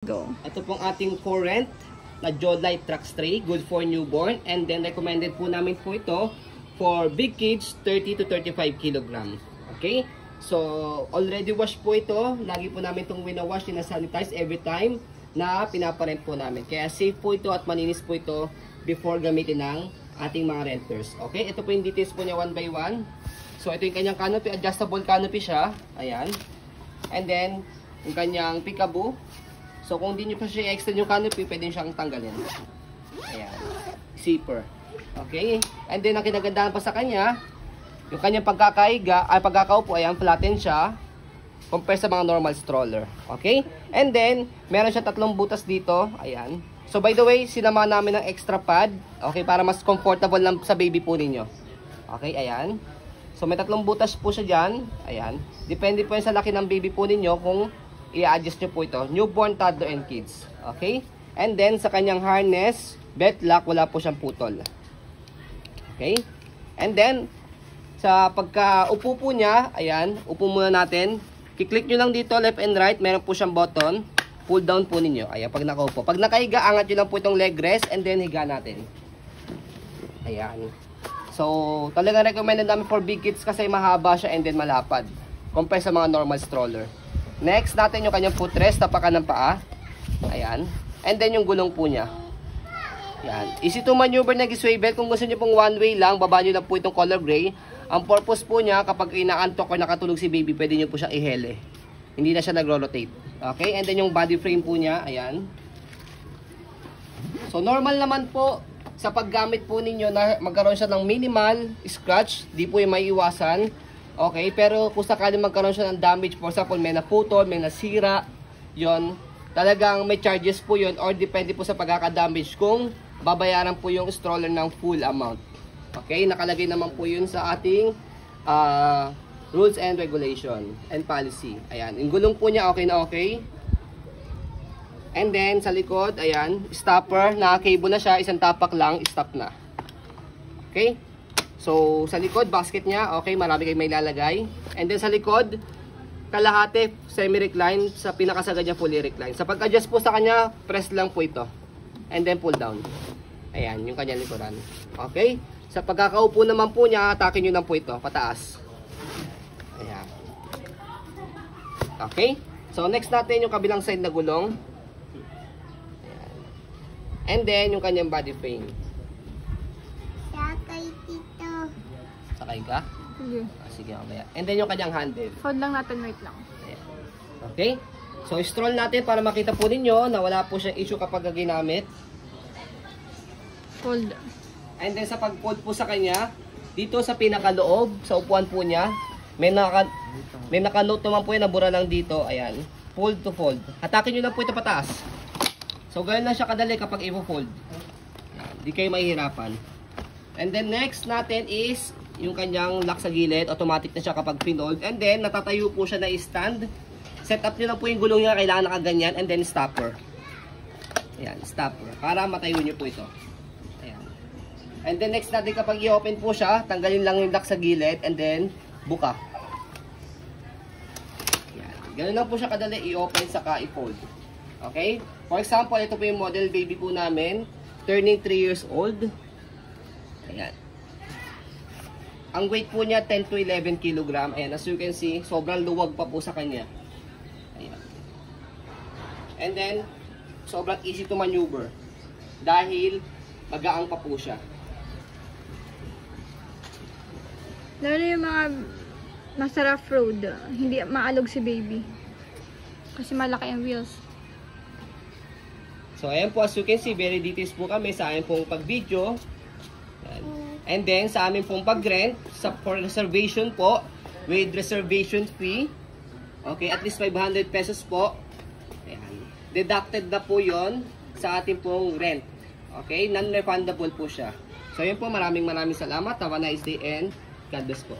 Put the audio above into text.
Go. Ito pong ating current na Jawlite Trax Tray, good for newborn, and then recommended po namin po ito for big kids 30 to 35 kg. Okay? So, already wash po ito. Lagi po namin itong wina-wash, sinasanitize every time na pinaparent po namin. Kaya safe po ito at malinis po ito before gamitin ng ating mga renters. Okay? Ito po yung details po niya one by one. So, ito yung kanyang canopy. Adjustable canopy siya. Ayan. And then, yung kanyang peekaboo. So, kung hindi nyo pa siya i-extend yung canopy, pwede nyo siyang tanggalin. Ayan. Zipper. Okay? And then, ang kinagandaan pa sa kanya, yung kanyang pagkakaupo, ayan, flatten siya, compare sa mga normal stroller. Okay? And then, meron siya 3 butas dito. Ayan. So, by the way, sinama namin ng extra pad. Okay? Para mas comfortable lang sa baby po ninyo. Okay? Ayan. So, may 3 butas po siya dyan. Ayan. Depende po yan sa laki ng baby po ninyo kung i-adjust nyo po ito. Newborn, toddler, and kids. Okay? And then, sa kanyang harness, belt lock, wala po siyang putol. Okay? And then, sa pagka-upo po niya, ayan, upo muna natin. Kiklik nyo lang dito, left and right, meron po siyang button. Pull down po ninyo. Ayan, pag nakaupo. Pag nakahiga, angat nyo lang po itong leg rest, and then higa natin. Ayan. So, talagang recommended namin for big kids kasi mahaba siya and then malapad. Compare sa mga normal stroller. Next natin yung kanyang footrest, tapakan ng paa. Ayan. And then yung gulong po niya. Ayan. Easy to maneuver na swivel. Kung gusto niyo pong one way lang, baba niyo lang po itong color gray. Ang purpose po niya, kapag inaantok or nakatulog si baby, pwede niyo po siya ihele. Hindi na siya nagro-rotate. Okay? And then yung body frame po niya, ayan. So normal naman po sa paggamit po ninyo na magkaroon siya ng minimal scratch. Di po yung may iwasan. Okay, pero kung sakaling magkaroon siya ng damage, for example, may naputol, may nasira, yon, talagang may charges po yon, or depende po sa pagkaka-damage kung babayaran po yung stroller ng full amount. Okay, nakalagay naman po yun sa ating rules and regulation and policy. Ayan, yung gulong po niya okay na okay. And then sa likod, ayan, stopper, naka-cable na siya, isang tapak lang, stop na. Okay? So, sa likod, basket niya, okay, marami kayong may lalagay. And then sa likod, kalahati, semi-recline, sa pinakasagad niya, fully recline. Sa pag-adjust po sa kanya, press lang po ito. And then pull down. Ayan, yung kanyang likuran. Okay? Sa pagkakaupo naman po niya, atakin nyo lang po ito, pataas. Ayan. Okay? So, next natin yung kabilang side na gulong. Ayan. And then, yung kanyang body frame. Sakay ka? Sige. Sige, mamaya. And then yung kanyang handle. Hold lang natin, wait lang. Ayan. Okay? So, stroll natin para makita po ninyo na wala po siyang issue kapag ginamit. Hold. And then sa pag-fold po sa kanya, dito sa pinakaloob, sa upuan po niya, may naka-note naman po yan, nabura lang dito. Ayan. Fold to fold. Hatakin nyo lang po ito pataas. So, ganoon lang siya kadali kapag i-fold. Hindi kayo mahihirapan. And then next natin is yung kanyang lock sa gilid, automatic na siya kapag pinold. And then, natatayo po siya na stand. Set up nyo lang po yung gulong niya, kailangan nakaganyan. And then, stopper. Ayan, stopper. Para matayo nyo po ito. Ayan. And then, next natin kapag i-open po siya, tanggalin lang yung lock sa gilid. And then, buka. Ayan. Ganun lang po siya kadali, i-open saka i-fold. Okay? For example, ito po yung model baby po namin. Turning 3 years old. Ayan. Ang weight po niya 10 to 11 kg. Ayan, as you can see, sobrang luwag pa po sa kanya. Ayan. And then, sobrang easy to maneuver. Dahil, magaang pa po siya. Lalo yung mga nasa rough road, hindi maalog si baby. Kasi malaki ang wheels. So, ayan po, as you can see, very details po kami sa amin pong pag-video. And then, sa amin pong pag-rent, for reservation po, with reservation fee, okay, at least 500 pesos po. Ayan. Deducted na po yon sa ating pong rent. Okay, non-refundable po siya. So, yun po, maraming salamat. Have a nice day and God bless po.